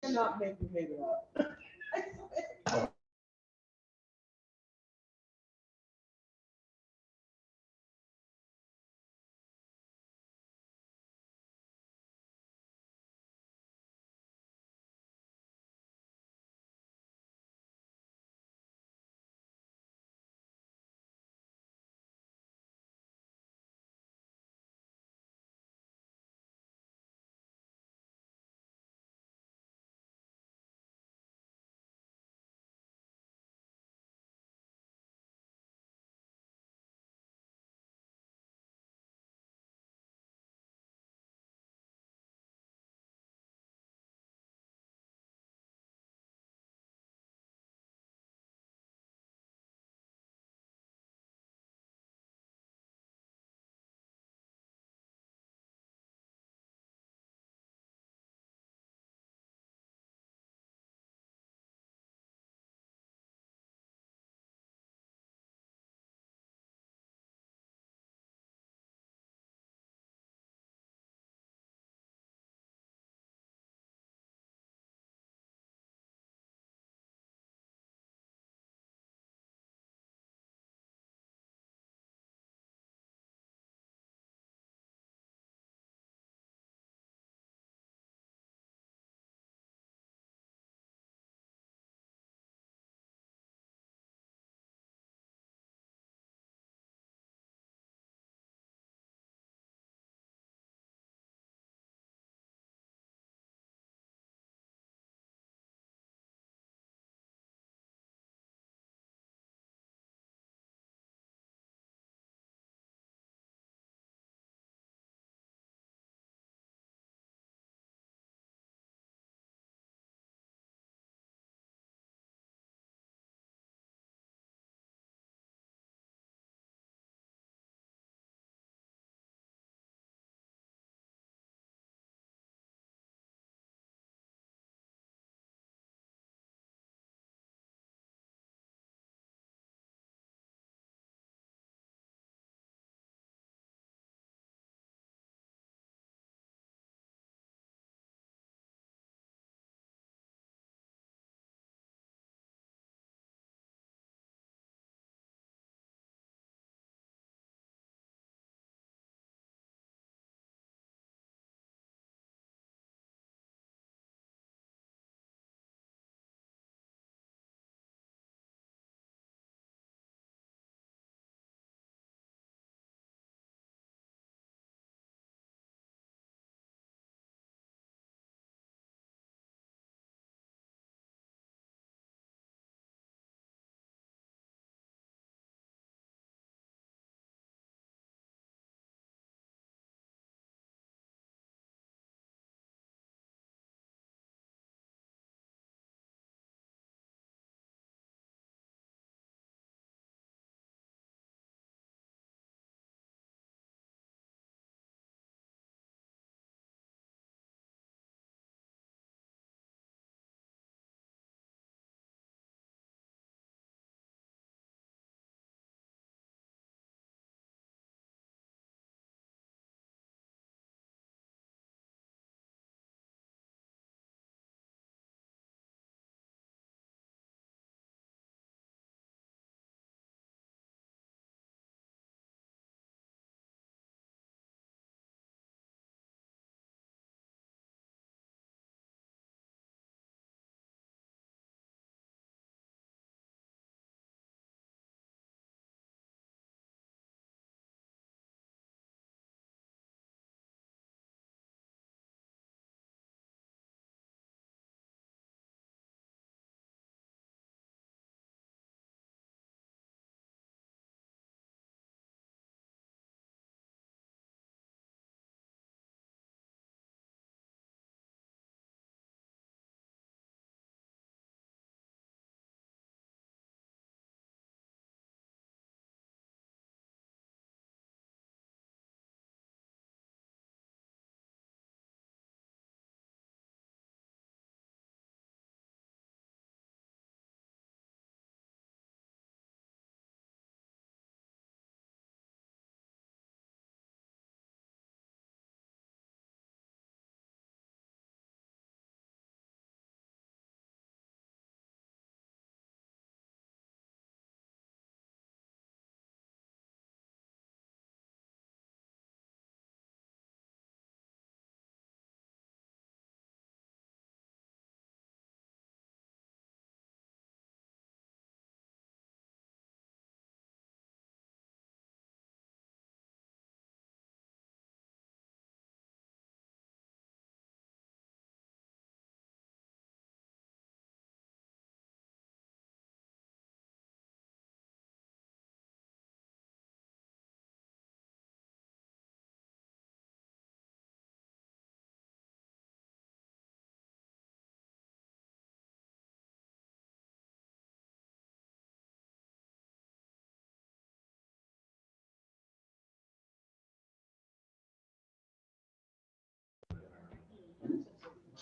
cannot make you hate it up.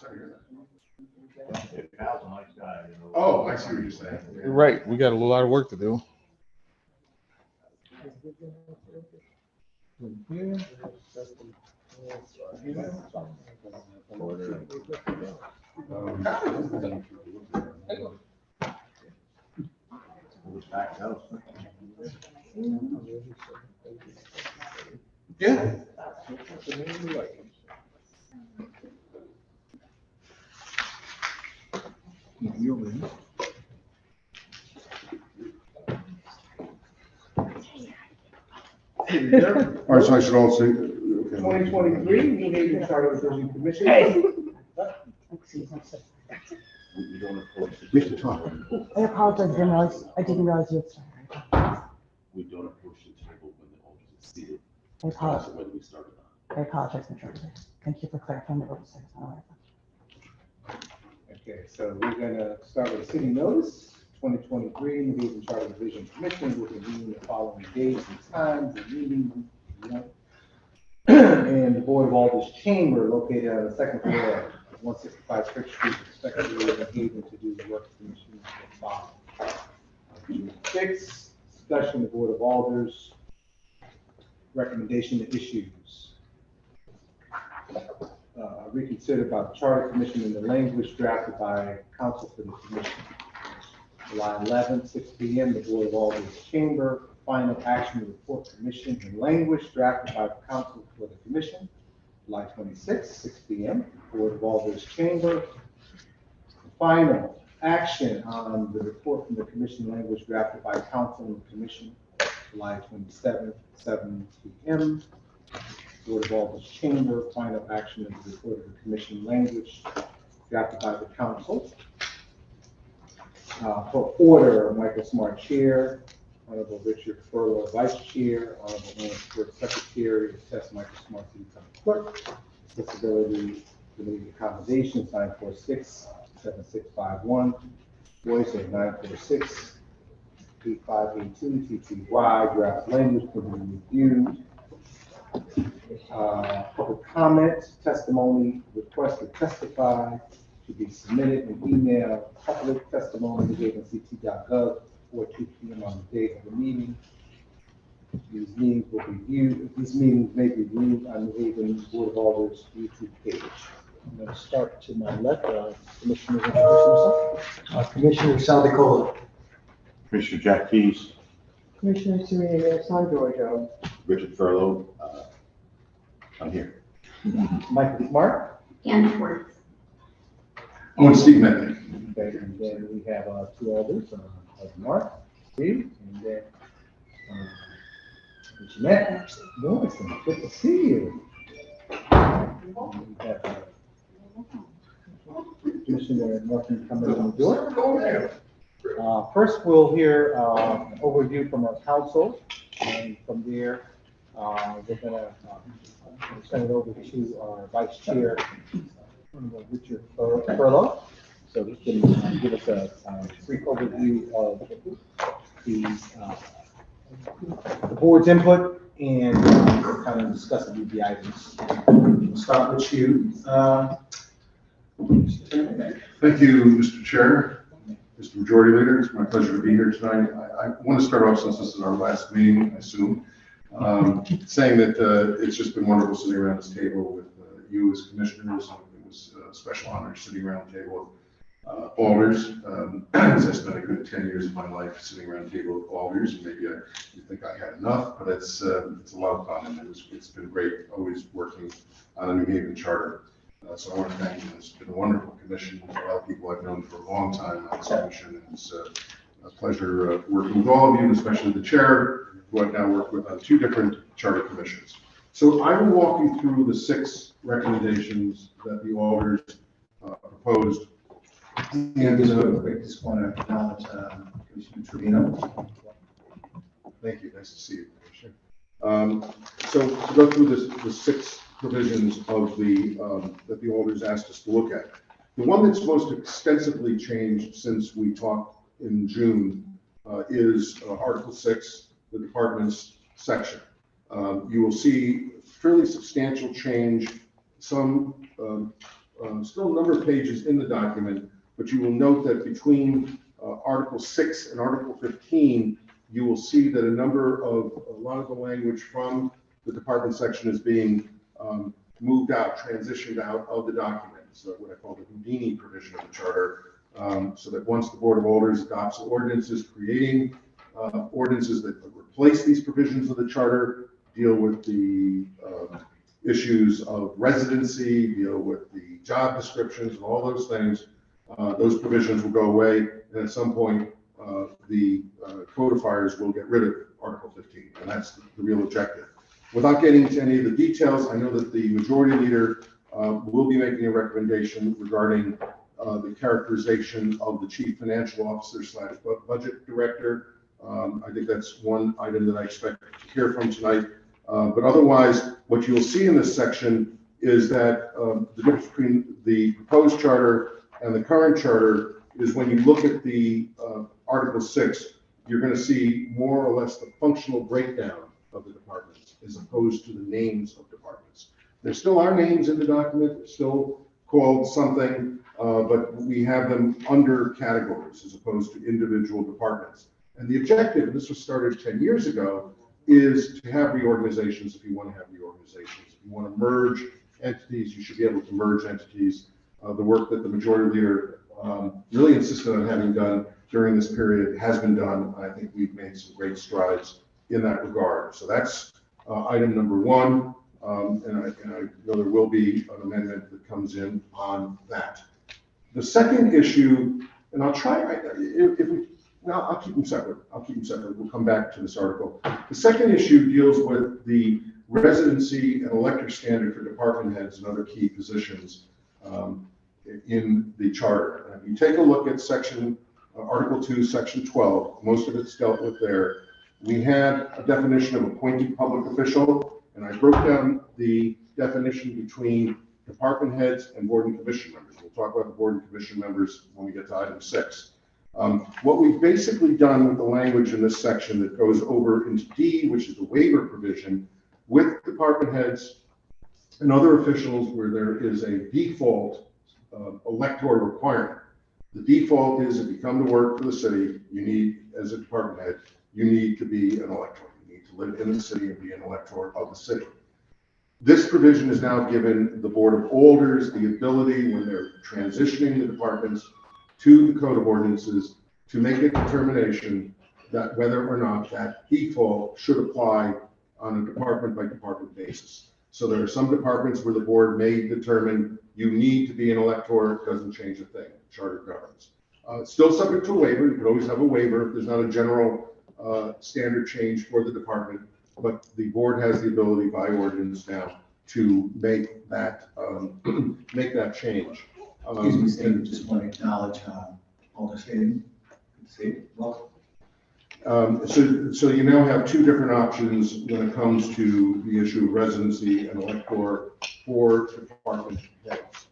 sorry to hear that. Al's a nice guy, you know. Oh, I see what you're saying. You're right. We got a lot of work to do. Back house. Yeah. All right, so I should all say. 2023 New Haven Charter Revision Commission. We don't oppose We have to talk. I apologize, I didn't realize you had started. We don't approach the table when the altar is seated, I apologize, whether we started or I apologize, Majority. Thank you for clarifying the rules. I was unaware of that. Okay, so we're gonna start with city notice, 2023 New Haven Charter Revision Commission will convene the following days and times of meeting. And the Board of Alders Chamber located on the second floor of 165 Church Street, respectively, in New Haven to do the work commission for June 6th, discussion of the Board of Alders, recommendation to issues. Reconsider about the Charter Commission and the language drafted by council for the commission. July 11th, 6 p.m., the Board of Alders Chamber, final action report commission and language drafted by council for the commission. July 26th, 6 p.m., Board of Alders Chamber, final action on the report from the commission language drafted by council and the commission. July 27th, 7 p.m., Board of Alders Chamber, final action on the report of the commission language drafted by the council. For order, Michael Smart Chair, Honorable Richard Furlow Vice Chair, Honorable Lance Stewart Secretary, Test Michael Smart City County Clerk, Disability Committee Accommodations 946-7651, voice of 946-8582, TTY, draft language can be reviewed. Public comment, testimony, request to testify to be submitted in email, public testimony, NewHavenCT.gov, before 2 p.m. on the date of the meeting. These meetings will be viewed, these meetings may be viewed on the New Haven Board of Alders YouTube page. I'm going to start to my left, Commissioner introduce himself. Commissioner Saldicola. Commissioner Jack Keys, Commissioner Serena San Giorgio. Richard Furlow, I'm here. Michael Smart. And Schwartz. Oh, and Steve Metnick. Okay, and then we have two others, Mark, Steve, and then Jeanette Morrison. Good to see you. And we have Commissioner Martin coming in the door. First, we'll hear an overview from our council, and from there, we're gonna send it over to our vice chair, Richard Furlow, so he can give us a brief overview of the board's input and kind of discuss the items. We'll start with you. Thank you, Mr. Chair, Mr. Majority Leader. It's my pleasure to be here tonight. I want to start off, since this is our last meeting, I assume, saying that it's just been wonderful sitting around this table with you as commissioners. It was a special honor sitting around the table with Alders. As I spent a good 10 years of my life sitting around the table with Alders, and maybe you think I had enough, but it's a lot of fun, and it's been great always working on a New Haven charter. So I want to thank you. It's been a wonderful commission. A lot of people I've known for a long time on this commission, and it's a pleasure working with all of you, and especially the chair, who I've now worked with on 2 different charter commissions. So I will walk you through the 6 recommendations that the Alders proposed. And just want to acknowledge Commissioner Trevino. Thank you. Nice to see you, Commissioner. So to go through the 6 provisions of that the Alders asked us to look at. The one that's most extensively changed since we talked in June is Article 6, the departments section. You will see fairly substantial change, some still a number of pages in the document, but you will note that between Article 6 and Article 15, you will see that a lot of the language from the department section is being moved out, transitioned out of the document. So what I call the Houdini provision of the charter, so that once the Board of Alders adopts ordinances creating ordinances that replace these provisions of the charter, deal with the issues of residency, deal with the job descriptions and all those things, those provisions will go away. And at some point, the codifiers will get rid of Article 15, and that's the real objective. Without getting into any of the details, I know that the majority leader will be making a recommendation regarding the characterization of the chief financial officer / budget director. I think that's one item that I expect to hear from tonight. But otherwise, what you'll see in this section is that the difference between the proposed charter and the current charter is when you look at the Article 6, you're going to see more or less the functional breakdown of the departments as opposed to the names of departments. There still are names in the document, they're still called something, but we have them under categories as opposed to individual departments. And the objective, and this was started 10 years ago, is to have reorganizations if you want to have reorganizations. If you want to merge entities, you should be able to merge entities. The work that the majority leader really insisted on having done during this period has been done. I think we've made some great strides in that regard. So that's item number one. And I know there will be an amendment that comes in on that. The second issue, and I'll try, I'll keep them separate. We'll come back to this article. The second issue deals with the residency and elector standard for department heads and other key positions in the charter. And if you take a look at Article 2, Section 12, most of it's dealt with there. We had a definition of appointed public official, and I broke down the definition between department heads and board and commission members. We'll talk about the board and commission members when we get to item 6. What we've basically done with the language in this section that goes over into D, which is the waiver provision, with department heads and other officials where there is a default elector requirement. The default is if you come to work for the city, you need, as a department head, you need to be an elector. You need to live in the city and be an elector of the city. This provision has now given the Board of Alders the ability, when they're transitioning the departments to the Code of Ordinances, to make a determination that whether or not that default should apply on a department by department basis. So there are some departments where the board may determine you need to be an elector. It doesn't change a thing. Charter governs. It's still subject to a waiver. You can always have a waiver if there's not a general standard change for the department, but the board has the ability by ordinance now to make that change. Excuse me, Steve, just want to acknowledge Alder Hayden. Welcome. So you now have two different options when it comes to the issue of residency and elector for department heads.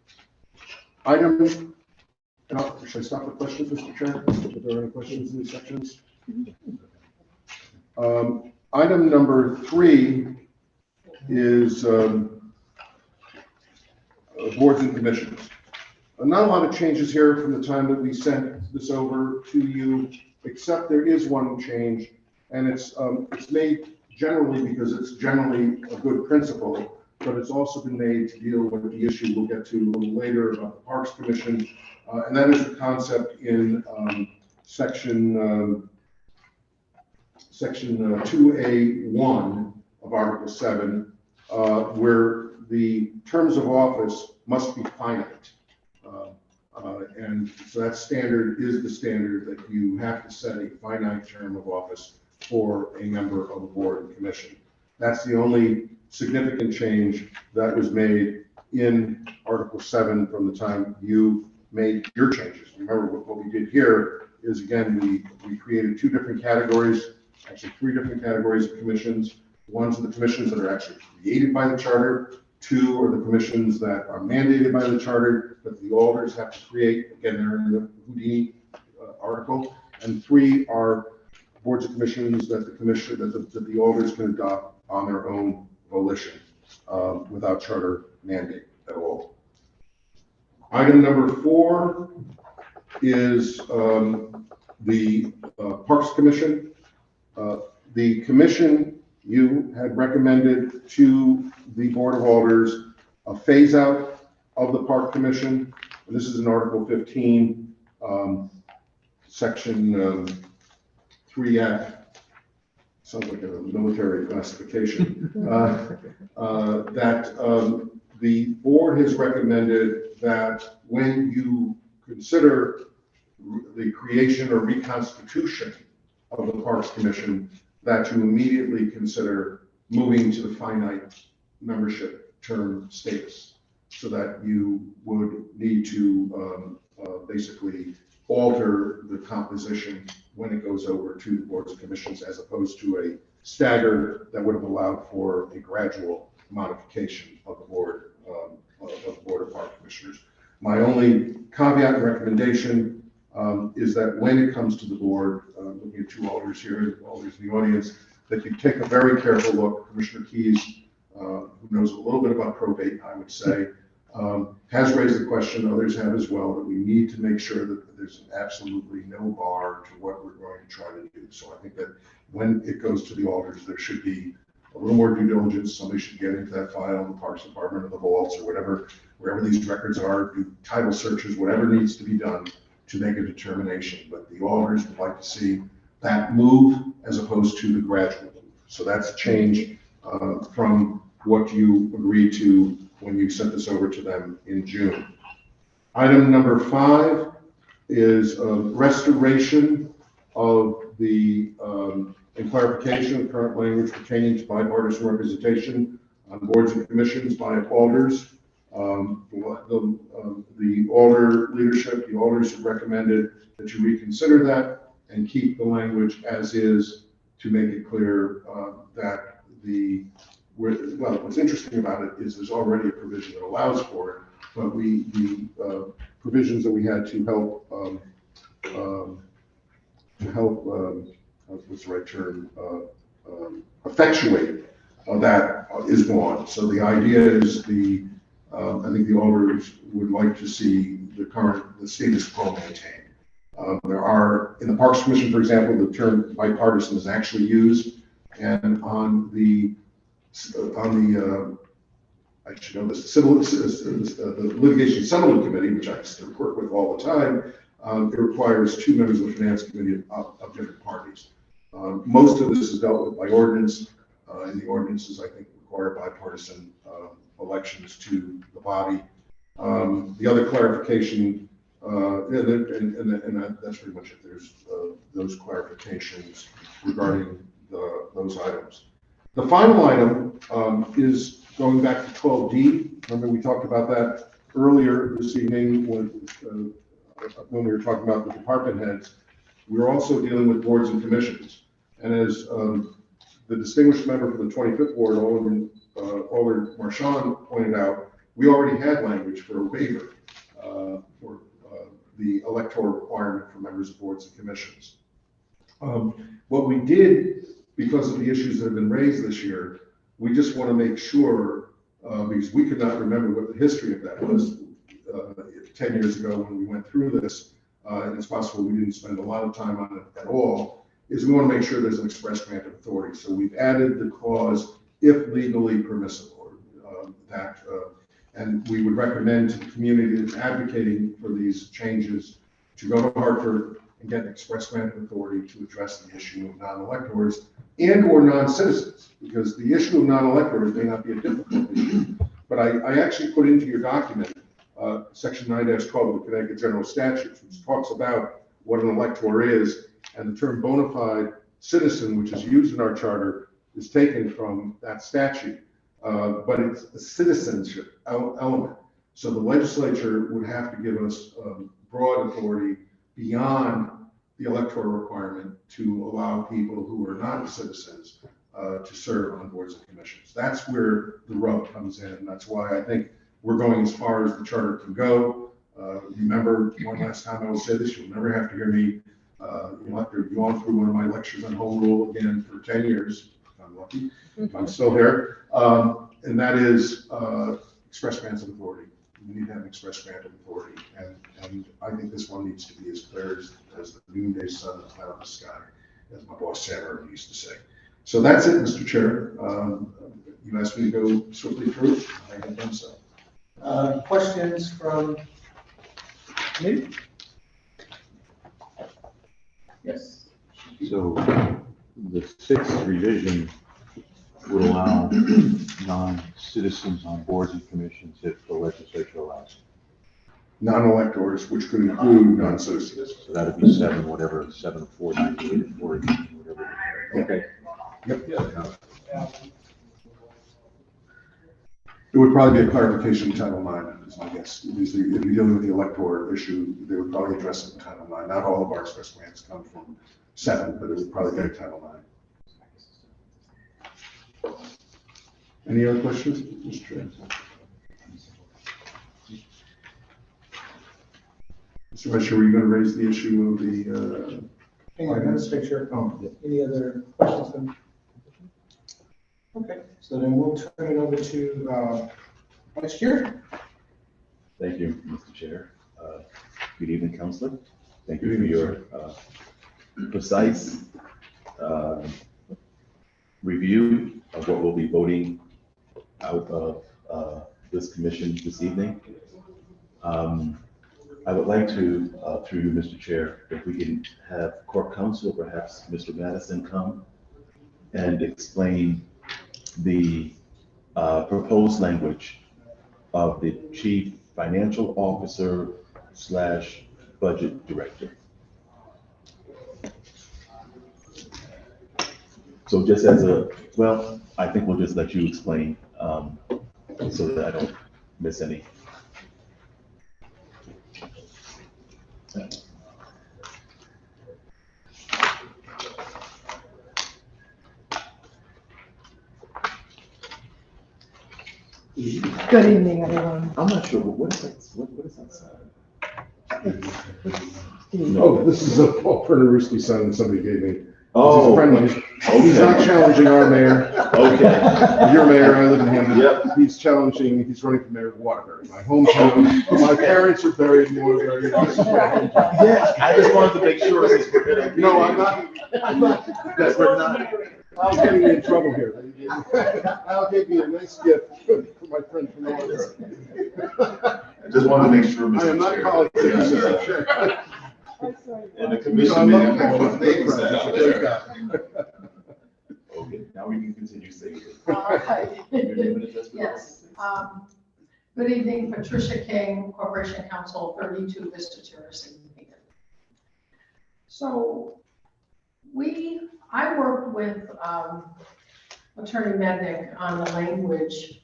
Item, should I stop the questions, Mr. Chair? If there are any questions in these sections? Item number 3 is boards and commissions. Not a lot of changes here from the time that we sent this over to you, except there is one change, and it's made generally because it's generally a good principle, but it's also been made to deal with the issue we'll get to a little later about the Parks Commission, and that is the concept in section 2A1 of Article 7, where the terms of office must be finite. And so that standard is the standard that you have to set a finite term of office for a member of a board and commission. That's the only significant change that was made in Article 7 from the time you made your changes. Remember, what we did here is, again, we created 2 different categories, actually 3 different categories of commissions. One's the commissions that are actually created by the charter. 2 are the commissions that are mandated by the charter, that the alders have to create. Again, they're in the Houdini article. And 3 are boards and commissions that the alders can adopt on their own volition without charter mandate at all. Item number 4 is the Parks Commission. The commission, you had recommended to the Board of Alders a phase out of the Park Commission. This is in Article 15, Section 3F. Sounds like a military classification. That the board has recommended that when you consider the creation or reconstitution of the Parks Commission, that you immediately consider moving to the finite membership term status, so that you would need to basically alter the composition when it goes over to the boards and commissions, as opposed to a stagger that would have allowed for a gradual modification of the board of Park Commissioners. My only caveat and recommendation is that when it comes to the board, looking at 2 alders here, alders in the audience, that you take a very careful look. Commissioner Keys, who knows a little bit about probate, I would say, has raised the question, others have as well, that we need to make sure that there's absolutely no bar to what we're going to try to do. So I think that when it goes to the alders, there should be a little more due diligence. Somebody should get into that file in the Parks Department or the vaults or whatever, wherever these records are, do title searches, whatever needs to be done to make a determination. But the alders would like to see that move as opposed to the gradual move. So that's a change from what you agreed to when you sent this over to them in June. Item number 5 is restoration of the and clarification of current language pertaining to bipartisan representation on boards and commissions by alders. The alder leadership, the alders have recommended that you reconsider that and keep the language as is, to make it clear that what's interesting about it is there's already a provision that allows for it, but the provisions that we had to help what's the right term, effectuate that is gone. So the idea is I think the alders would like to see the status quo maintained. There are, in the Parks Commission, for example, the term bipartisan is actually used, and on the I should know this, the Litigation Settlement Committee, which I still work with all the time, it requires 2 members of the Finance Committee of different parties. Most of this is dealt with by ordinance, and the ordinances, I think, require bipartisan elections to the body. The other clarification, and that's pretty much it. There's those clarifications regarding those items. The final item is going back to 12D. Remember, we talked about that earlier this evening when we were talking about the department heads. We're also dealing with boards and commissions. And as the distinguished member for the 25th Ward, Alder Marchand, pointed out, we already had language for a waiver for the electoral requirement for members of boards and commissions. What we did, because of the issues that have been raised this year, we just want to make sure, because we could not remember what the history of that was 10 years ago when we went through this, and it's possible we didn't spend a lot of time on it at all, is we want to make sure there's an express grant of authority. So we've added the clause, if legally permissible, and we would recommend to the community that's advocating for these changes to go to Hartford and get an express grant of authority to address the issue of non-electors and or non-citizens, because the issue of non-electors may not be a difficult issue. But I actually put into your document Section 9-12 of the Connecticut General Statutes, which talks about what an elector is, and the term bona fide citizen, which is used in our charter, is taken from that statute, but it's a citizenship element. So the legislature would have to give us broad authority beyond the electoral requirement to allow people who are not citizens to serve on boards and commissions. That's where the rub comes in, and that's why I think we're going as far as the charter can go. Remember, one last time I will say this, you'll never have to hear me going through one of my lectures on home rule again for 10 years. I'm lucky, I'm still here. And that is express grants of authority. we need to have an express grant of authority. And I think this one needs to be as clear as the noonday sun that's out of the sky, as my boss Sam used to say. So that's it, Mr. Chair. You asked me to go swiftly through, I have done so. Questions from me? Yes. So the sixth revision would allow non-citizens on boards and commissions if the legislature allows. Non-electors, which could include non-citizens. So that'd be 7, 4, whatever. Okay. Yep. It would probably be a clarification in Title IX, is my guess. If you're dealing with the elector issue, they would probably address it in Title IX. Not all of our express grants come from 7, but it would probably be Title IX. Any other questions, Mr. Chair? Mr. Vice Chair, were you going to raise the issue of the, Hang on, let's make sure. Any other questions? From? Okay, so then we'll turn it over to Vice Chair. Thank you, Mr. Chair. Good evening, Councilor. Thank you for your precise review of what we'll be voting out of this commission this evening. I would like to, through you, Mr. Chair, if we can have Corp Counsel, perhaps Mr. Madison, come and explain the proposed language of the Chief Financial Officer / Budget Director. So just as well, I think we'll just let you explain so that I don't miss any. Good evening, everyone. I'm not sure, what is that, what is that sound? Steve. oh, this is a Paul Pernaruski son that somebody gave me. He's a Oh, friend of mine. He's not challenging our mayor. okay. Your mayor, I live in Hammond. Yep. He's running for mayor of Waterbury, my hometown. My parents are buried in Waterbury. Yeah, I just wanted to make sure. No, I'm not, that we're not, I'll get you in trouble here. I'll give you a nice gift for my friend from Waterbury. I just wanted to make sure, Mr. I am not Chair. politics, Yeah, Mr. Chair. And the commission may have a couple of things out there. Okay, now we can continue saying it. Your name and address, please. Yes. Good evening, Patricia King, Corporation Counsel, 32 Vista Terrace in New Haven. So I worked with Attorney Mednick on the language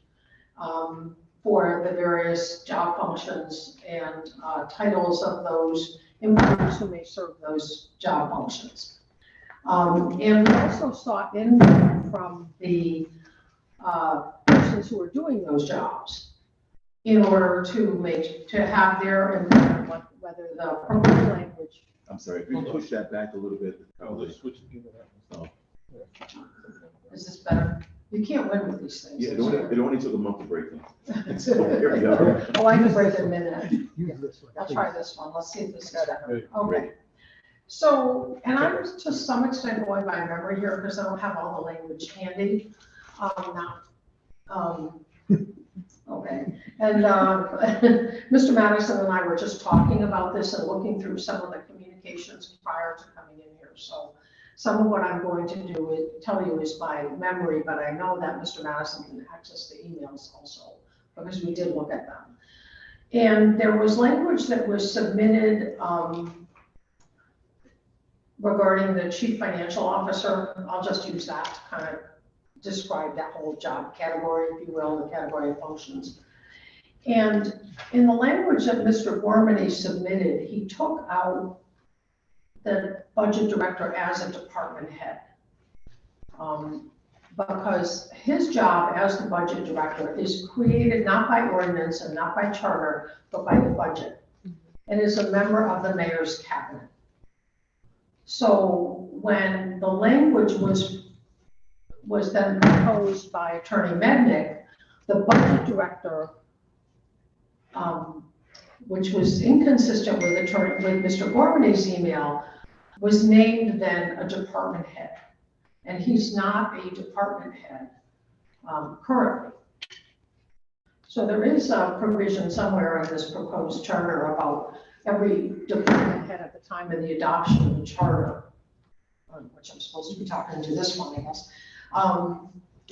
for the various job functions and titles of those employees who may serve those job functions. And we also sought input from the persons who are doing those jobs in order to have their input on whether the appropriate language. I'm sorry, if you can push that back a little bit. Is this better? You can't win with these things. Yeah, it only took a month to break them. So here we are. Oh, I can break it in a minute. I'll try this one. Let's see if this is better. Okay. So, and I'm to some extent going by memory here because I don't have all the language handy. Okay. And Mr. Madison and I were just talking about this and looking through some of the communications prior to coming in here. So some of what I'm going to tell you is by memory, but I know that Mr. Madison can access the emails also because we did look at them. And there was language that was submitted regarding the Chief Financial Officer. I'll just use that to kind of describe that whole job category, if you will, the category of functions. And in the language that Mr. Gormany submitted, he took out the budget director as a department head. Because his job as the budget director is created not by ordinance and not by charter, but by the budget, and is a member of the mayor's cabinet. So when the language was then proposed by Attorney Mednick, the budget director which was inconsistent with Mr. Gormley's email, was named then a department head. And he's not a department head currently. So there is a provision somewhere in this proposed charter about every department head at the time of the adoption of the charter, which I'm supposed to be talking to this one, I guess.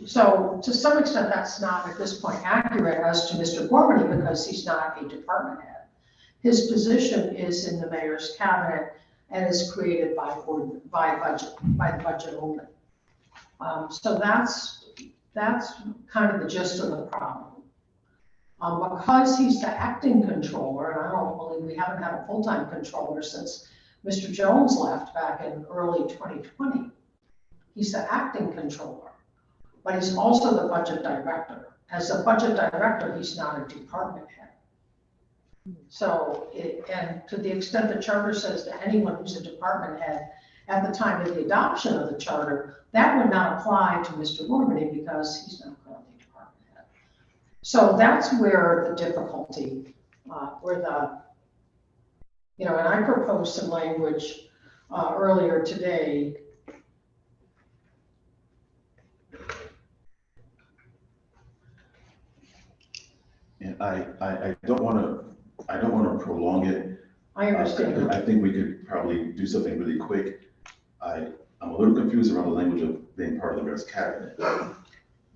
So to some extent, that's not at this point accurate as to Mr. Gormley because he's not a department head. His position is in the mayor's cabinet and is created by the budget only. So that's kind of the gist of the problem. Because he's the acting controller, and I don't believe we haven't had a full-time controller since Mr. Jones left back in early 2020. He's the acting controller, but he's also the budget director. As a budget director, he's not a department head. So, and to the extent the charter says to anyone who's a department head at the time of the adoption of the charter, that would not apply to Mr. Gormley because he's not currently a department head. So that's where the difficulty, and I proposed some language earlier today. And I don't want to prolong it. I understand. I think we could probably do something really quick. I'm a little confused around the language of being part of the mayor's cabinet,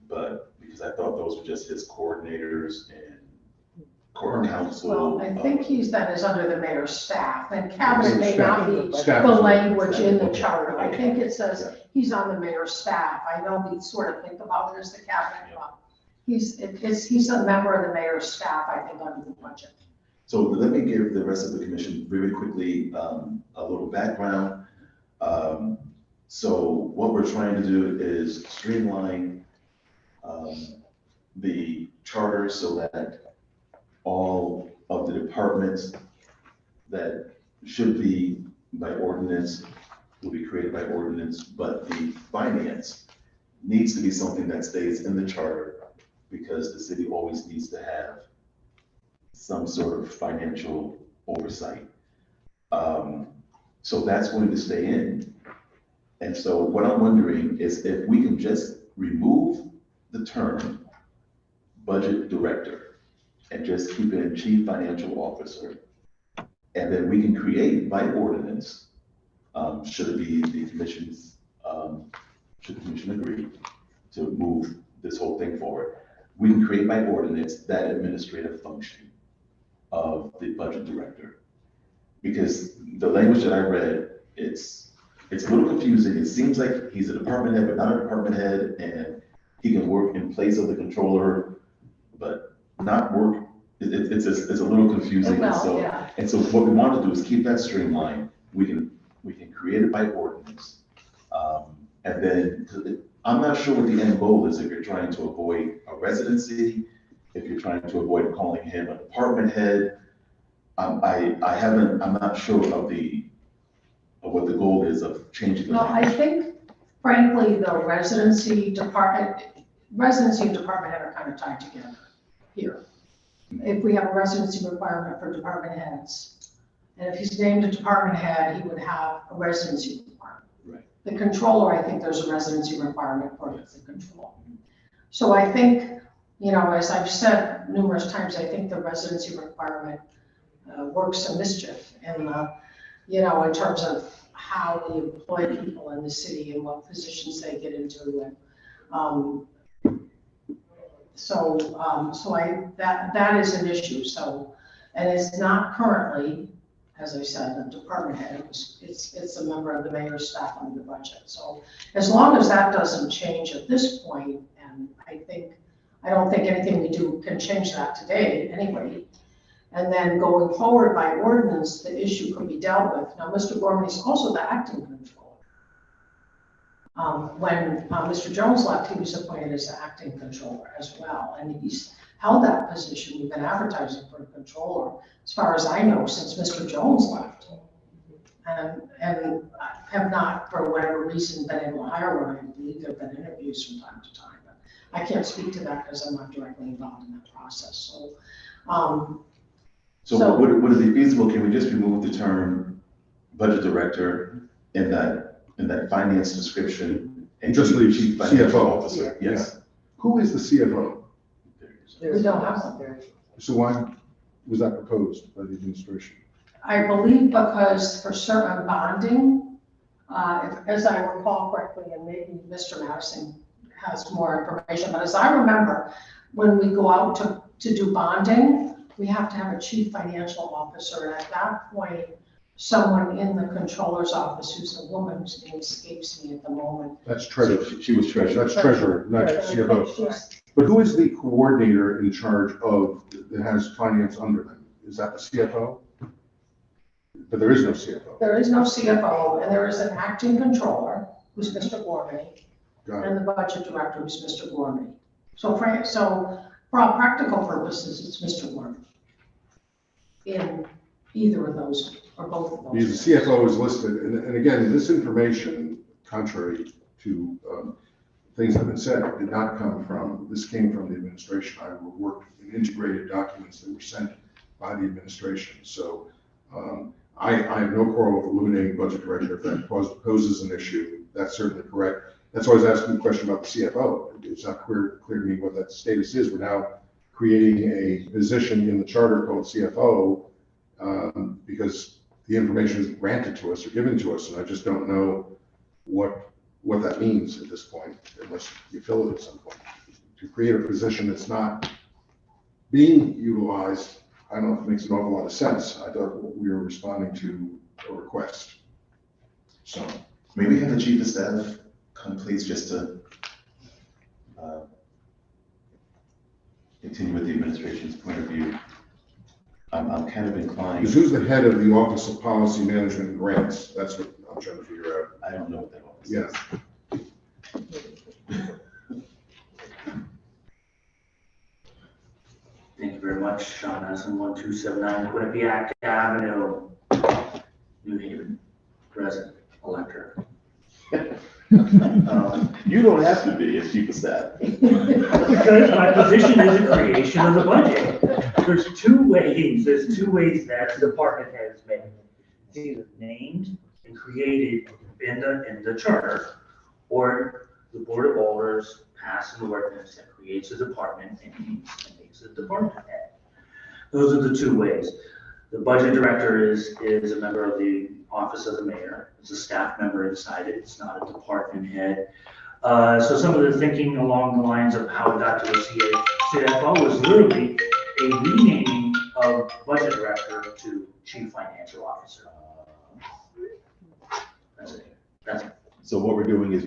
but because I thought those were just his coordinators and core council. Well, I think that is under the mayor's staff, and cabinet may not be Staff. the language in the charter. I think it says he's on the mayor's staff. I know we sort of think about it as the cabinet, but he's a member of the mayor's staff, I think, under the budget. So let me give the rest of the commission very quickly a little background. So what we're trying to do is streamline the charter so that all of the departments that should be by ordinance will be created by ordinance, but the finance needs to be something that stays in the charter because the city always needs to have some sort of financial oversight. So that's going to stay in. And so what I'm wondering is if we can just remove the term budget director and just keep it chief financial officer. And then we can create by ordinance, should it be the commission's, should the commission agree to move this whole thing forward. We can create by ordinance that administrative function of the budget director. Because the language that I read, it's a little confusing. It seems like he's a department head, but not a department head, and he can work in place of the controller, but not work. It's a little confusing. Well, yeah. And so what we want to do is keep that streamlined. We can create it by ordinance. And then I'm not sure what the end goal is if you're trying to avoid a residency, if you're trying to avoid calling him a department head. I'm not sure of what the goal is of changing the Well, I language. think frankly, the residency and department head are kind of tied together here. If we have a residency requirement for department heads, and if he's named a department head, he would have a residency requirement. Right. The controller, I think there's a residency requirement for the control. So I think, as I've said numerous times, I think the residency requirement works some mischief in terms of how we employ people in the city and what positions they get into. And that is an issue. So, and it's not currently, as I said, a department head. It's a member of the mayor's staff under the budget. So as long as that doesn't change at this point, and I don't think anything we do can change that today anyway. And then going forward by ordinance, the issue could be dealt with. Now, Mr. Gormley is also the acting controller. When Mr. Jones left, he was appointed as the acting controller as well. And he's held that position. We've been advertising for a controller, as far as I know, since Mr. Jones left. And have not, for whatever reason, been able to hire one. I believe there have been interviews from time to time. But I can't speak to that because I'm not directly involved in that process. So, So would it be feasible, can we just remove the term budget director in that finance description? And Just leave chief financial CFO. officer? Yes. Who is the CFO? We don't have one. So why was that proposed by the administration? I believe because for certain bonding, as I recall correctly, and maybe Mr. Madison has more information, but as I remember, when we go out to do bonding, we have to have a chief financial officer. And at that point, someone in the controller's office, who's a woman whose name escapes me at the moment. That's treasurer. She was treasurer. That's treasurer, not CFO. But who is the coordinator in charge of, that has finance under them? Is that the CFO? But there is no CFO. There is no CFO, and there is an acting controller, who's Mr. Gorman, Got it. and the budget director, who's Mr. Gorman. So for all practical purposes, it's Mr. Gorman. In either of those, or both of those. Because the CFO is listed, and again, this information, contrary to things that have been said, did not come from, this came from the administration. I worked in integrated documents that were sent by the administration. So I have no quarrel with eliminating budget director if that poses an issue. That's certainly correct. That's why I was asking the question about the CFO. It's not clear to me what that status is. We're now creating a position in the charter called CFO because the information is granted to us or given to us, and I just don't know what that means at this point, unless you fill it at some point. To create a position that's not being utilized, I don't know if it makes an awful lot of sense. I thought we were responding to a request. So Maybe have the chief of staff come, please, just to continue with the administration's point of view. I'm kind of inclined, because who's the head of the Office of Policy Management and Grants? That's what I'm trying to figure out. I don't know what that office Yeah. is. Thank you very much. Sean Madison, 1279 Quinnipiac Avenue, New Haven, resident elector. You don't have to be as chief of staff. Because my position is the creation of the budget. There's two ways that the department head is made. It's either named and created in the charter, or the Board of Alders passes an ordinance that creates a department and makes a department head. Those are the two ways. The budget director is a member of the office of the mayor. It's a staff member inside it. It's not a department head. So some of the thinking along the lines of how it got to the CFO was literally a renaming of budget director to chief financial officer. That's it. That's it. So what we're doing is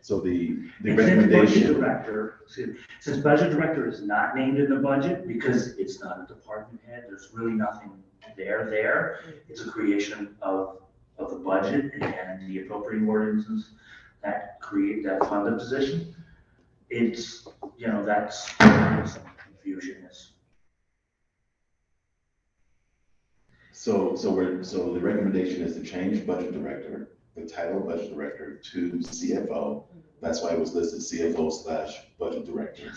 so the And then recommendation. budget director, since budget director is not named in the budget, because it's not a department head, there's really nothing there. It's a creation of the budget and the appropriating ordinances that fund the position. It's, that's some confusion is. So the recommendation is to change budget director, the title of budget director, to CFO. That's why it was listed CFO/budget director.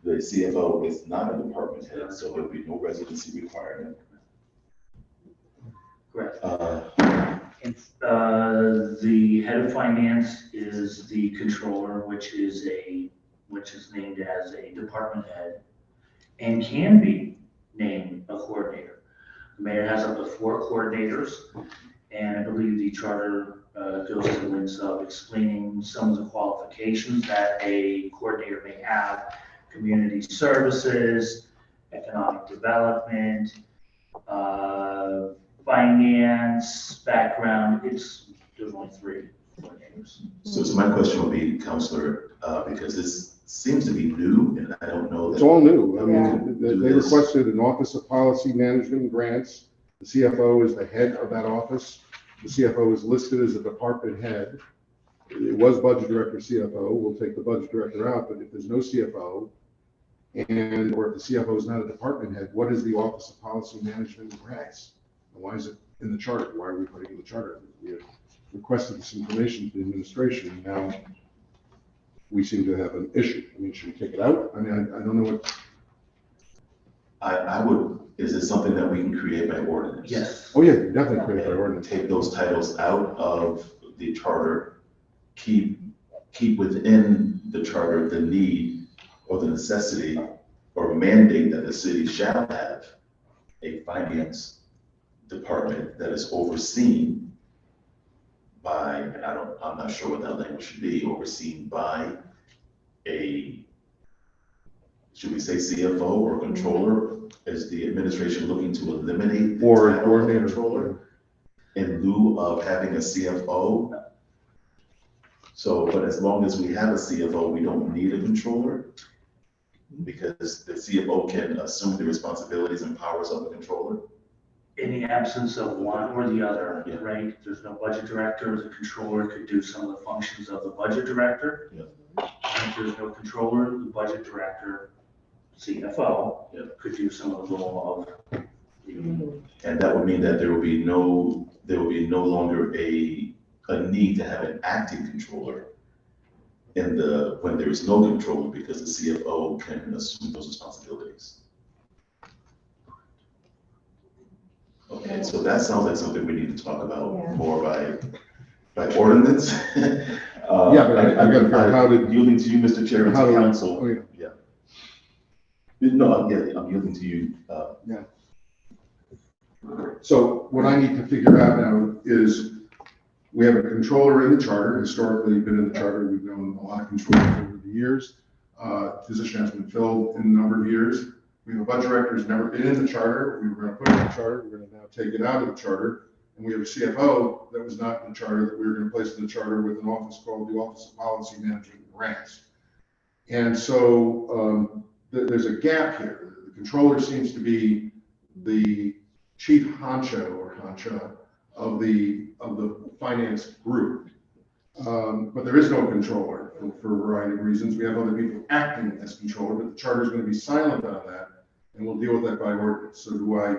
The CFO is not a department head, so there'll be no residency requirement. Correct. The head of finance is the controller, which is named as a department head and can be named a coordinator. The mayor has up to 4 coordinators, and I believe the charter goes to the lengths of explaining some of the qualifications that a coordinator may have: community services, economic development, finance, background. There's only 3 coordinators. So my question would be, Counselor, because this seems to be new, and I don't know It's that. all new. I mean, Do they this. requested an Office of Policy Management and Grants. The CFO is the head of that office. The CFO is listed as a department head. It was budget director, CFO. We'll take the budget director out, but if there's no CFO, or if the CFO is not a department head, what is the Office of Policy Management and Grants? And why is it in the charter? Why are we putting it in the charter? We have requested this information to the administration, and now we seem to have an issue. I mean, should we take it out? I mean, I don't know what. I would is it something that we can create by ordinance? Yes. Oh, yeah, definitely create by ordinance. Take those titles out of the charter, keep within the charter the need or the necessity or mandate that the city shall have a finance department that is overseen by, I'm not sure what that language should be, overseen by a, should we say CFO or controller? Is the administration looking to eliminate the Or title of coordinator. controller in lieu of having a CFO? So, but as long as we have a CFO, we don't need a controller, because the CFO can assume the responsibilities and powers of the controller. In the absence of one or the other, Yeah. right? There's no budget director, the controller could do some of the functions of the budget director. Yeah. If there's no controller, the budget director, CFO, Yeah. could do some of the role of. And that would mean that there will be no longer a need to have an acting controller when there is no controller, because the CFO can assume those responsibilities. Okay, so that sounds like something we need to talk about more by ordinance. Yeah, but I gotta figure out how to- Yielding to you, Mr. Chair, and to How do- council. oh, yeah. No, I'm yielding to you. So what I need to figure out now is, we have a controller in the charter, historically been in the charter, we've known a lot of controllers over the years. Position has been filled in a number of years. We have a budget director who's never been in the charter, we were gonna put it in the charter, we're gonna now take it out of the charter. And we have a CFO that was not in the charter, that we were gonna place in the charter with an office called the Office of Policy Management and Grants. And so, there's a gap here. The controller seems to be the chief honcho or honcha of the finance group. But there is no controller for a variety of reasons. We have other people acting as controller, but the charter is going to be silent on that, and we'll deal with that by ordinance. So do I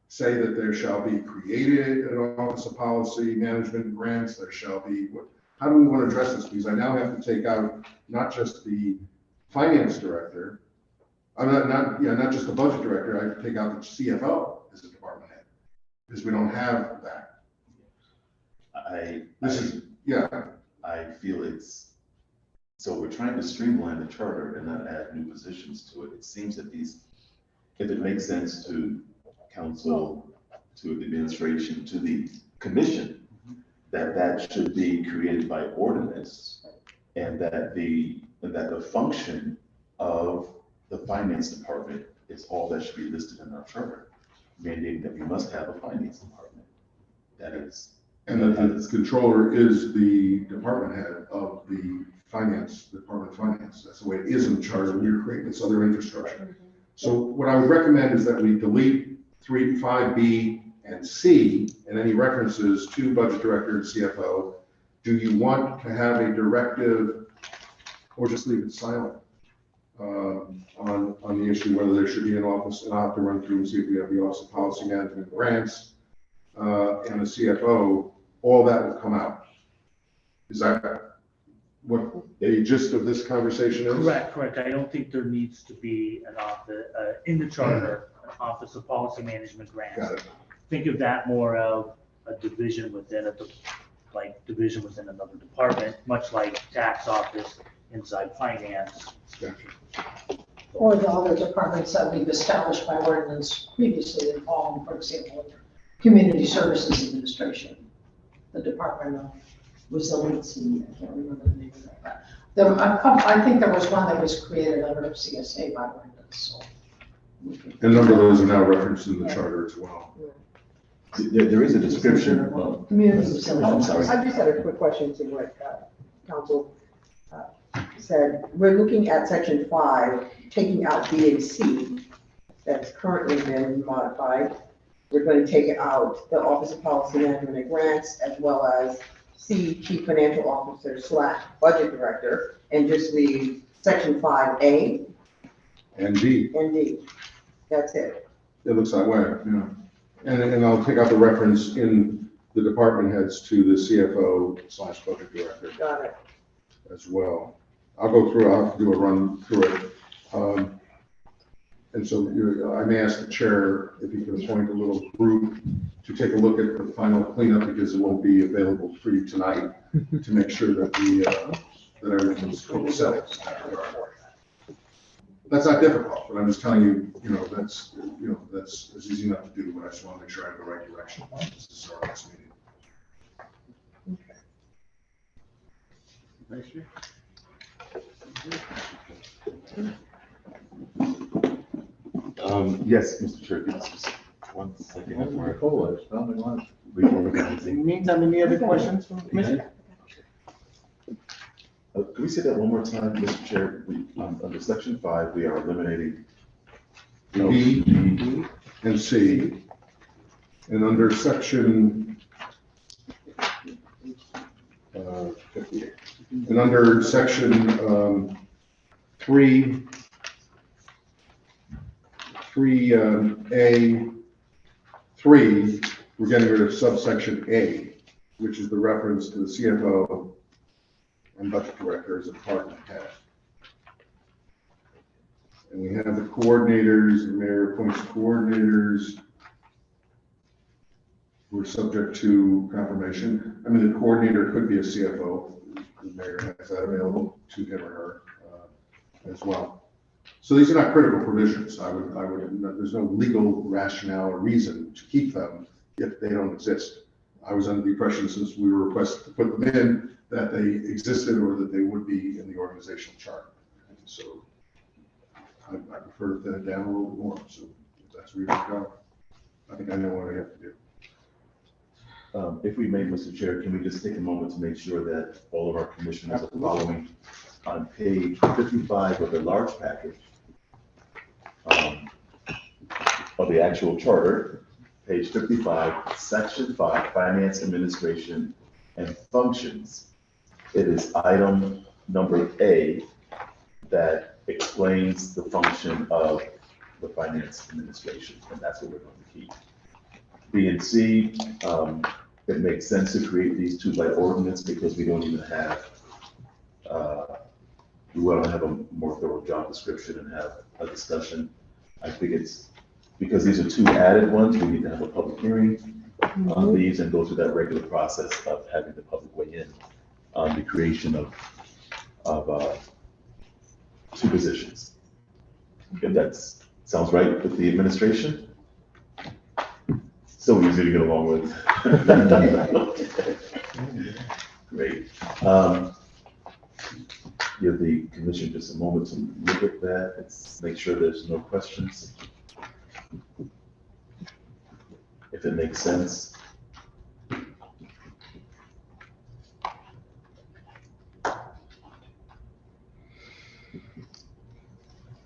say that there shall be created an Office of Policy Management and Grants? There shall be, how do we want to address this? Because I now have to take out not just the finance director, not just the budget director, I have to take out the CFO as a department head, because we don't have that. I feel so we're trying to streamline the charter and not add new positions to it. It seems that if it makes sense to council, to the administration, to the commission, that should be created by ordinance, and that the function of the finance department is all that should be listed in our charter, mandating that we must have a finance department. That is. And that the controller is the department head of the finance, Department of Finance. That's the way it is in the charter. We're creating this other infrastructure. So what I would recommend is that we delete 5B and C and any references to budget director and CFO. Do you want to have a directive, or just leave it silent on the issue whether there should be an office? And I'll have to run through and see if we have the Office of Policy Management and Grants and the CFO. All that will come out. Is that what the gist of this conversation is? Correct. I don't think there needs to be an office, in the charter, an Office of Policy Management Grants. Got it. Think of that more of a division within division within another department, much like tax office inside finance. Gotcha. Or the other departments that we've established by ordinance previously involved, for example, Community Services Administration, the Department of Resiliency, I can't remember the name of that. I think there was one that was created under CSA by ordinance, so. And a number of those are now referenced in the charter as well. There is a description of. Community I'm Resiliency. sorry. I just had a quick question to what council said. We're looking at section 5, taking out B and C that's currently been modified. We're going to take out the Office of Policy Management and Grants, as well as C, Chief Financial Officer / Budget Director, and just leave section 5A And D, and D. That's it. it looks that way, yeah. And I'll take out the reference in the department heads to the CFO / budget director Got it. as well. I'll go through, I'll have to do a run through it. And so I may ask the chair if he can appoint a little group to take a look at the final cleanup, because it won't be available for you tonight, to make sure that that everything's copacetic. That's not difficult, but I'm just telling you, that's easy enough to do, but I just want to make sure I have the right direction. This is our next meeting. Yes, Mr. Chair, give us just 1 second. More cola, it's not like We're In the organizing. meantime, any other questions from the commission? Can we say that one more time, Mr. Chair? Under section 5, we are eliminating B, B, and C, and under section 58, and under section 3, 3A3, we're getting rid of subsection A, which is the reference to the CFO and budget director as a department head. And we have the coordinators, the mayor appoints coordinators. We're subject to confirmation. I mean, the coordinator could be a CFO. The mayor has that available to him or her as well. So these are not critical provisions. There's no legal rationale or reason to keep them if they don't exist. I was under the impression, since we were requested to put them in, that they existed or that they would be in the organizational chart. And so I prefer to thin it down a little bit more. So if that's where you're going, I think I know what I have to do. If we may, Mr. Chair, can we just take a moment to make sure that all of our commissioners are following on page 55 of the large package of the actual charter, page 55, section 5, finance, administration, and functions. It is item number A that explains the function of the finance administration, and that's what we're going to keep. B and C, it makes sense to create these two by ordinance because we don't even have, we want to have a more thorough job description and have a discussion. I think it's, because these are two added ones, we need to have a public hearing on these and go through that regular process of having the public weigh in on the creation of two positions. If that sounds right with the administration? So easy to get along with. Great. Give the commission just a moment to look at that. Let's make sure there's no questions. If it makes sense.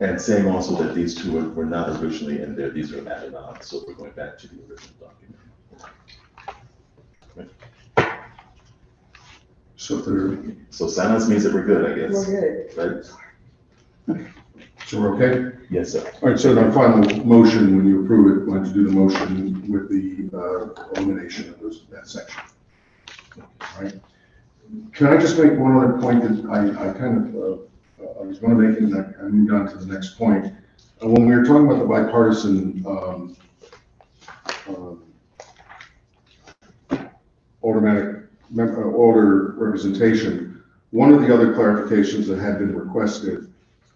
And saying also that these two were not originally in there, these are added on, so we're going back to the original document. So silence means that we're good, I guess. We're good. Right? So we're okay? Yes, sir. All right, so our final motion, when you approve it, why don't you do the motion with the elimination of that section? All right. Can I just make one other point that I was going to make, and I moved on to the next point. When we were talking about the bipartisan older representation, one of the other clarifications that had been requested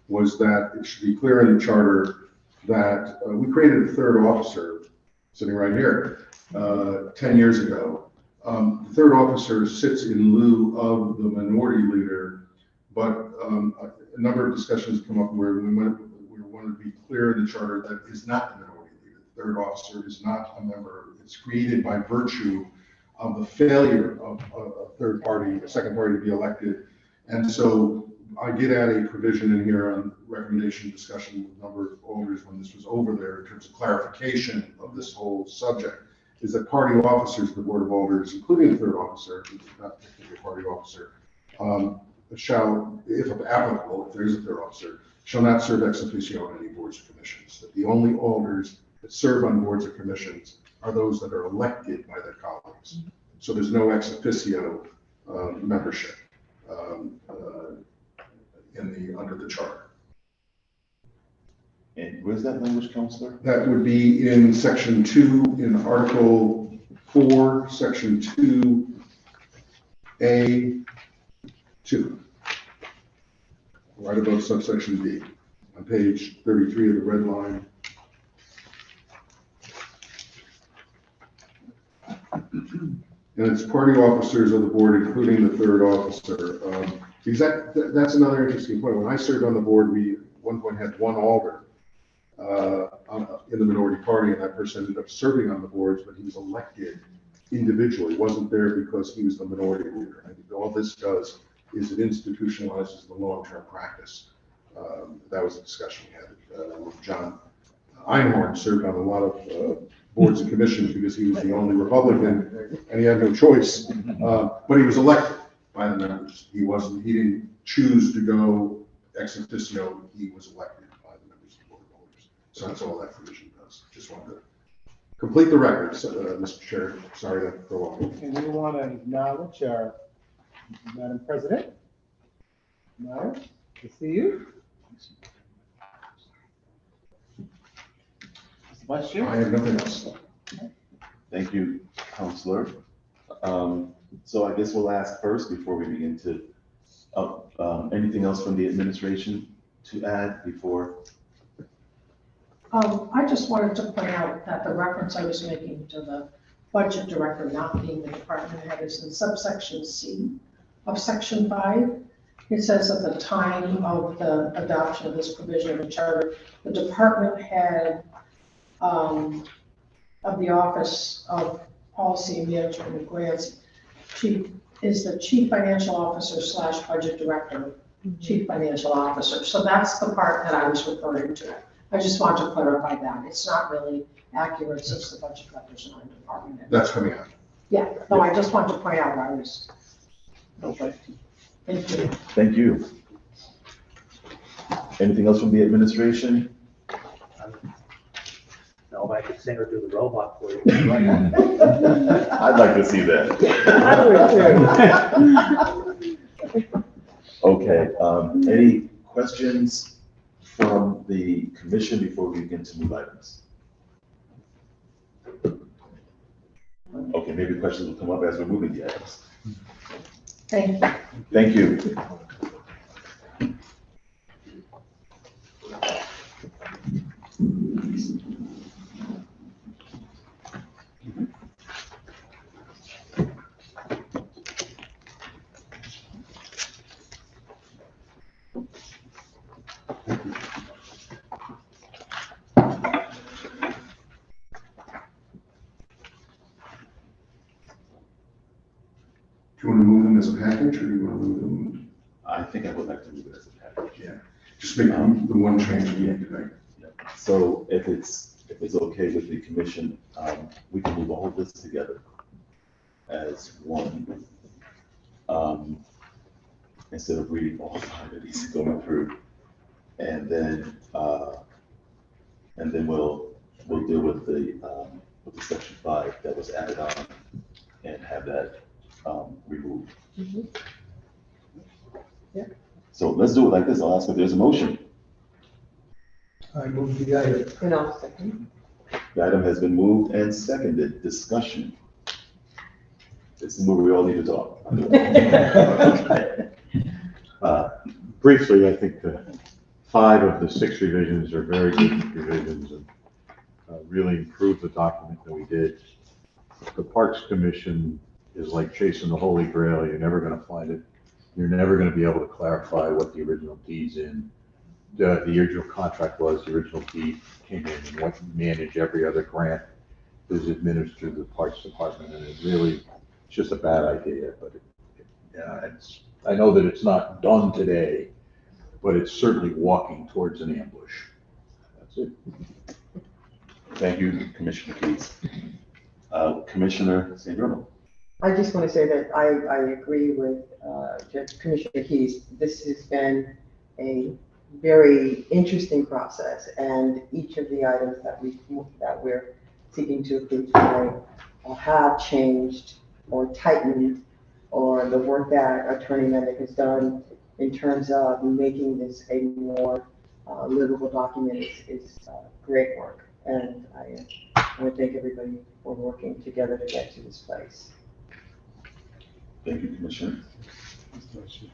was that it should be clear in the charter that we created a third officer sitting right here 10 years ago. The third officer sits in lieu of the minority leader, but a number of discussions come up where we want to be clear in the charter that is not the minority leader. The third officer is not a member. It's created by virtue of the failure of a second party to be elected. And so I did add a provision in here on recommendation discussion with a number of alders when this was over there in terms of clarification of this whole subject, is that party officers of the Board of Alders, including the third officer, who's not technically a party officer, shall, if applicable, if there is a third officer, shall not serve ex officio on any boards or commissions. That the only alders that serve on boards or commissions are those that are elected by their colleagues. So there's no ex officio membership under the charter. And where's that language, Counselor? That would be in section 2, in Article 4, section 2A, 2. Right above subsection D, on page 33 of the red line. And it's party officers of the board, including the third officer. Because that's another interesting point. When I served on the board, we at one point had one alder in the minority party, and that person ended up serving on the boards, but he was elected individually, wasn't there because he was the minority leader. I think all this does is it institutionalizes the long-term practice. That was a discussion we had. John Einhorn served on a lot of boards and commissions because he was the only Republican and he had no choice. But he was elected by the members. He didn't choose to go ex officio, he was elected by the members of the board of voters. So that's all that provision does. Just wanted to complete the record, Mr. Chair. Sorry to prolong. And we want to acknowledge our Madam President. Nice to see you. Mr. Vice Chair. I have nothing else. Thank you, Counselor. So I guess we'll ask first before we begin to, anything else from the administration to add before? I just wanted to point out that the reference I was making to the budget director not being the department head is in subsection C of section 5. It says at the time of the adoption of this provision of the charter, the department head of the Office of Policy Management and Grants is the chief financial officer / budget director, chief financial officer. So that's the part that I was referring to. I just want to clarify that. It's not really accurate since the budget director's not a department head. That's coming out. Yeah, no, I just want to point out where I was. Okay. Thank you. Thank you. Anything else from the administration? No, if I could sing or do the robot for you. I'd like to see that. Okay, any questions from the commission before we begin to move items? Okay, maybe questions will come up as we're moving the items. Thank you. Thank you. Do you want to move them as a package, or do you want to move them? I think I would like to move it as a package. Yeah. Just make the one change we need to make. So if it's okay with the commission, we can move all of this together as one. Instead of reading all 5 of these going through. And then we'll deal with the section 5 that was added on and have that removed. Yeah. So let's do it like this. I'll ask if there's a motion. I move the item. And I'll second. The item has been moved and seconded. Discussion. It's the move we all need to talk. Briefly, I think the 5 of the 6 revisions are very good revisions and really improve the document that we did. The Parks Commission is like chasing the Holy Grail. You're never going to find it. You're never going to be able to clarify what the original deed's in. The original contract was, the original deed came in, and what manage every other grant is administered through the Parks Department, and it really, it's just a bad idea, but I know that it's not done today, but it's certainly walking towards an ambush. That's it. Thank you, Commissioner Keys. Commissioner St. Bruno. I just want to say that I agree with Commissioner Keys. This has been a very interesting process, and each of the items that we're seeking to approve tonight have changed or tightened, or the work that Attorney Mendick has done in terms of making this a more livable document is great work. And I want to thank everybody for working together to get to this place. Thank you, Commissioner.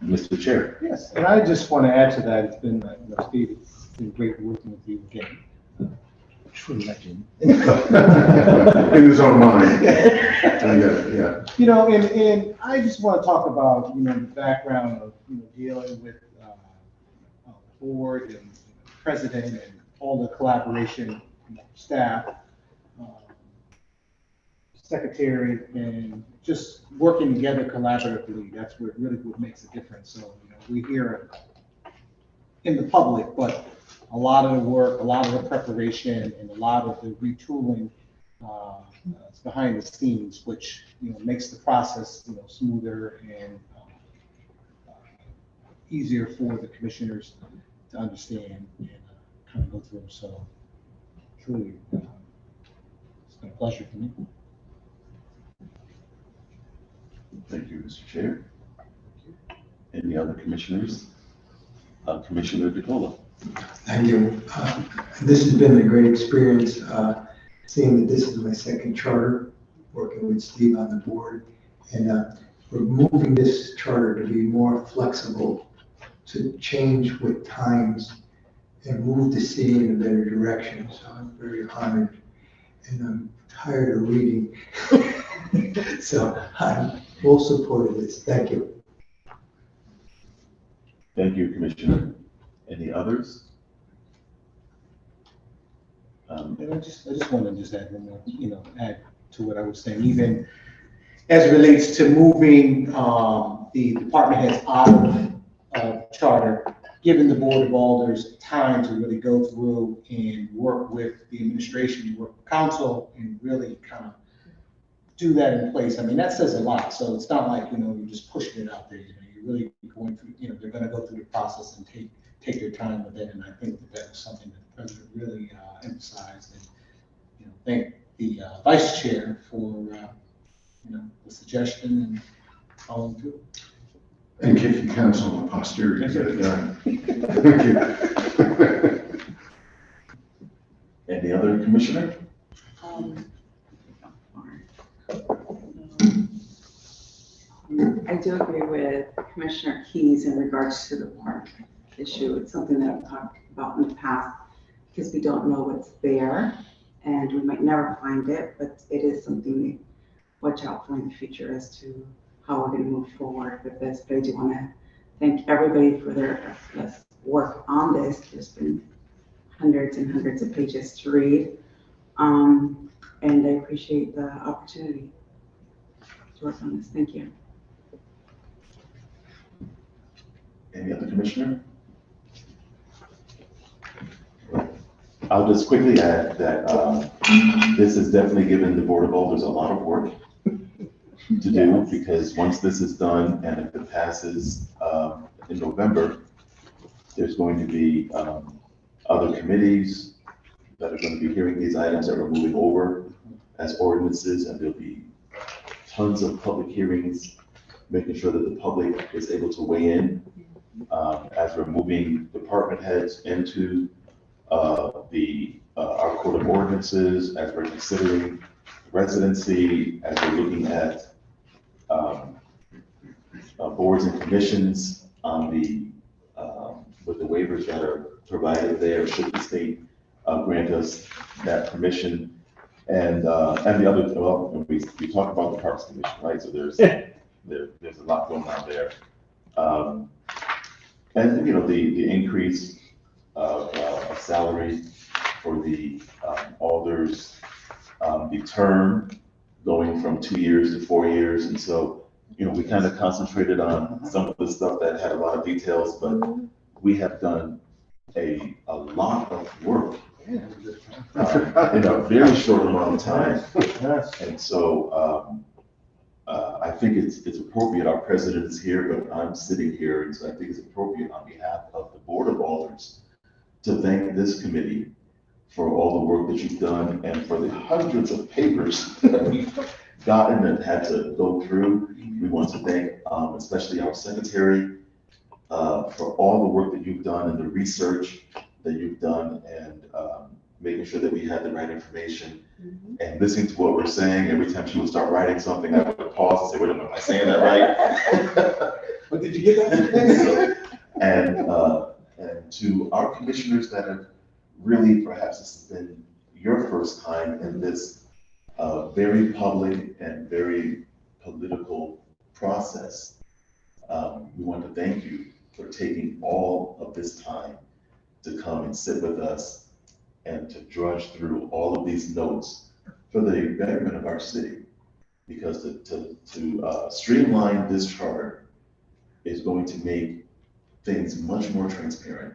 Mr. Chair. Yes, and I just want to add to that, it's been, Steve, it's been great working with you again. True legend. In his own mind. Yeah. You know, and I just want to talk about, the background of, dealing with board and president and all the collaboration, staff, secretary, and just working together collaboratively. That's what really what makes a difference. So, we hear it in the public, but a lot of the work, a lot of the preparation, and a lot of the retooling is behind the scenes, which makes the process smoother and easier for the commissioners to understand and kind of go through. So, truly, it's been a pleasure for me. Thank you, Mr. Chair. Any other commissioners? Commissioner DeCola. Thank you. This has been a great experience, seeing that this is my second charter, working with Steve on the board. And we're moving this charter to be more flexible, to change with times and move the city in a better direction. So I'm very honored, and I'm tired of reading. So I'm full support of this. Thank you. Thank you, Commissioner. Any others? And I just want to just add one more, add to what I was saying, even as it relates to moving the department heads out of charter, giving the Board of Alders time to really go through and work with the administration, work with council, and really kind of do that in place. I mean, that says a lot. So it's not like, you're just pushing it out there. You're really going through, they're going to go through the process and take their time with it. And I think that was something that the president really emphasized. And, thank the vice chair for, the suggestion and following through. And give you counsel on posterity to get it done. Thank you. Any other commissioner? I do agree with Commissioner Keys in regards to the park issue. It's something that I've talked about in the past because we don't know what's there and we might never find it, but it is something we watch out for in the future as to how we're going to move forward with this. But I do want to thank everybody for their work on this. There's been hundreds and hundreds of pages to read, and I appreciate the opportunity to work on this. Thank you. Any other commissioner? I'll just quickly add that this has definitely given the Board of Alders a lot of work to do, because once this is done and if it passes in November, there's going to be other committees that are going to be hearing these items that we're moving over as ordinances, and there'll be tons of public hearings, making sure that the public is able to weigh in as we're moving department heads into our code of ordinances, as we're considering residency, as we're looking at boards and commissions on with the waivers that are provided there, should the state grant us that permission. And the other, well, we talked about the Parks Commission, right? So there's a lot going on there. And the increase of salary for the alders, the term going from 2 years to 4 years. And so, we kind of concentrated on some of the stuff that had a lot of details, but we have done a lot of work in a very short amount of time. And so I think it's appropriate. Our president is here, but I'm sitting here, and so I think it's appropriate on behalf of the Board of Alders to thank this committee for all the work that you've done and for the hundreds of papers that we've gotten and had to go through. We want to thank especially our secretary for all the work that you've done and the research that you've done and making sure that we had the right information and listening to what we're saying. Every time she would start writing something, I would pause and say, wait a minute, am I saying that right? But did you get that? And to our commissioners that have really, perhaps this has been your first time in this very public and very political process, we want to thank you for taking all of this time to come and sit with us and to drudge through all of these notes for the betterment of our city. Because to streamline this charter is going to make things much more transparent,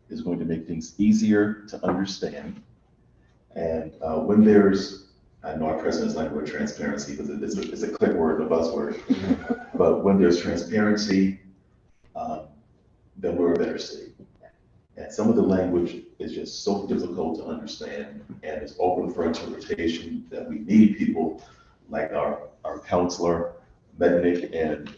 is going to make things easier to understand. And when there's, I know our president's like the word transparency because it's a click word, a buzzword, but when there's transparency, then we're a better city. And some of the language is just so difficult to understand and it's open for interpretation that we need people like our counselor, Mednick, and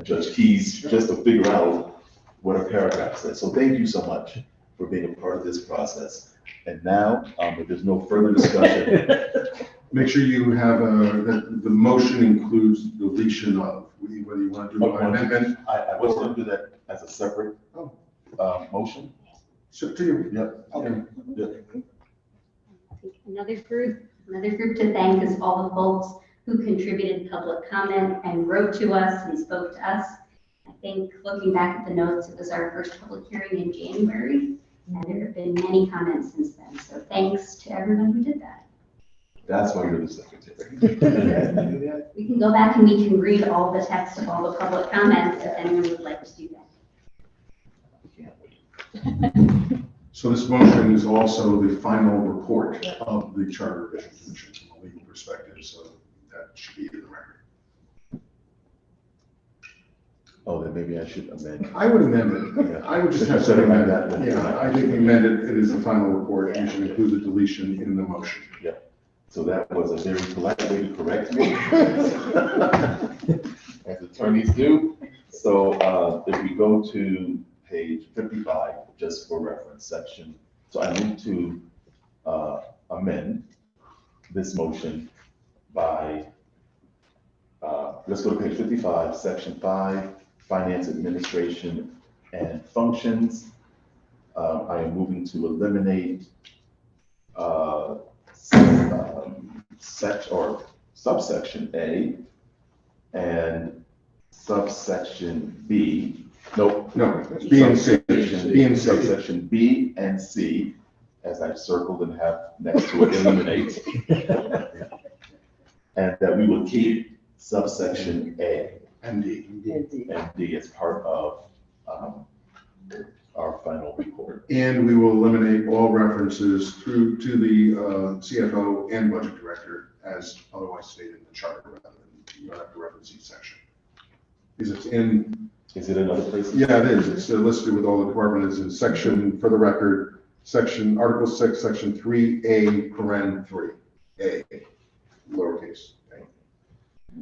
Judge Keys, just to figure out what a paragraph says. So thank you so much for being a part of this process. And now, if there's no further discussion. Make sure you have, that the motion includes deletion of, whether you want to do an amendment. I was going to do that as a separate motion. So to you. Yep. Okay. Yep. Another group to thank is all the folks who contributed public comment and wrote to us and spoke to us. I think looking back at the notes, it was our first public hearing in January, and there have been many comments since then. So thanks to everyone who did that. That's why you're the secretary. We can go back and we can read all the text of all the public comments if anyone would like to do that. So this motion is also the final report of the Charter Revision Commission from a legal perspective, so that should be in the record. Oh, then maybe I should amend. I would amend it. Yeah. I would just have to amend that. Yeah, I think amend it. It is the final report. You should include the deletion in the motion. Yeah. So that was a very polite way to correct me. As attorneys do. So if we go to page 55, just for reference section. So I need to amend this motion by, let's go to page 55, section 5, finance administration and functions. I am moving to eliminate subsection A and subsection B. Nope. No, B and C. B and C. Subsection B and C, as I've circled and have next to it, eliminate. And that we will keep subsection A And D. and D as part of our final report. And we will eliminate all references to the CFO and budget director as otherwise stated in the charter, rather than you don't have to reference each section. Because it's in. Is it another place? Yeah, it is. It's listed with all the departments in section, for the record, section, Article 6, Section 3A, paren 3, A, lowercase. A.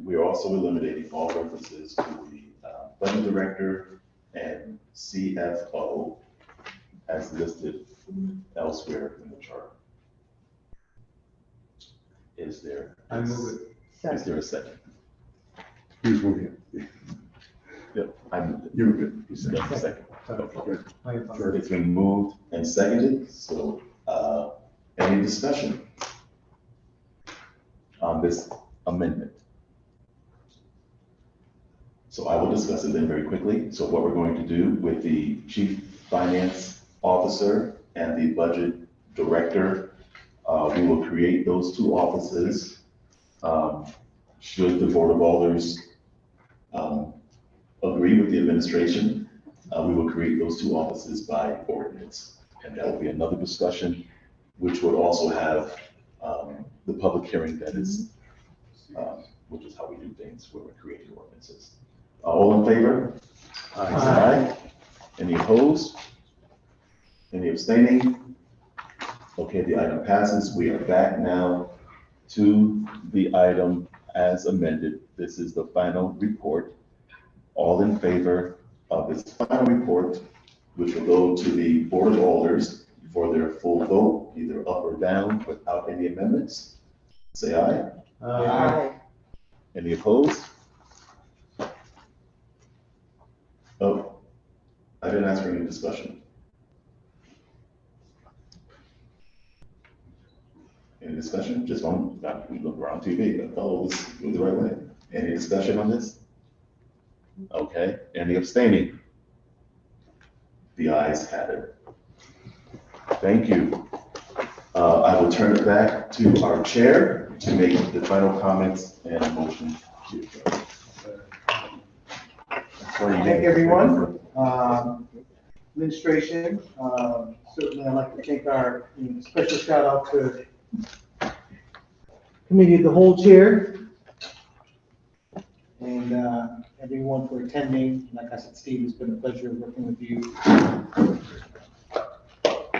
We are also eliminating all references to the budget director and CFO as listed elsewhere in the chart. Is there? I move it. Is there a second? Who's moving it? Yep, I'm. You're good. You said second. Good. Sure. It's been moved and seconded, so, any discussion on this amendment? So I will discuss it then very quickly. So what we're going to do with the chief finance officer and the budget director, we will create those two offices. Should the Board of Alders, agree with the administration, we will create those two offices by ordinance. And that will be another discussion, which would also have the public hearing that is, which is how we do things when we're creating ordinances. All in favor? Aye. Any opposed? Any abstaining? Okay, the item passes. We are back now to the item as amended. This is the final report. All in favor of this final report which will go to the Board of Alders for their full vote, either up or down, without any amendments. Say aye. Aye. Any opposed? Oh, I didn't ask for any discussion. Any discussion? Just on, we're on TV, I follow this the right way. Any discussion on this? Okay, any abstaining? The ayes have it. Thank you. I will turn it back to our chair to make the final comments and motion. Thank everyone, administration, certainly I'd like to thank our special shout out to committee of the whole chair and everyone for attending. Like I said, Steve, it's been a pleasure working with you.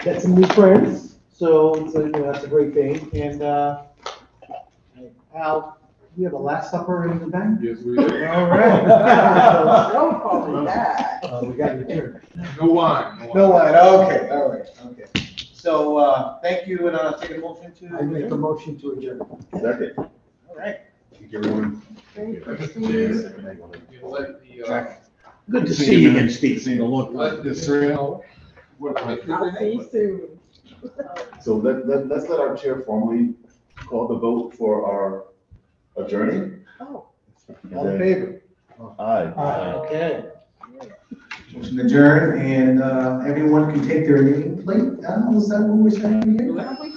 Got some new friends, so it's that's a great thing. And Al, we have a last supper in the bank? Yes, we do. All right. Don't call me that. We got your turn. No wine. No one, okay, all right, okay. So, thank you, and I'll take a motion to. I make a motion to adjourn. Second. All right. Thank you, everyone. Good to see you again, Steve. Seen a long Let time. this ring. I'll see you soon. So let's let our chair formally call the vote for our adjourning. Oh. All in favor? Aye. Okay. Motion adjourned, and everyone can take their name plate. Is that what we're saying here? Well, we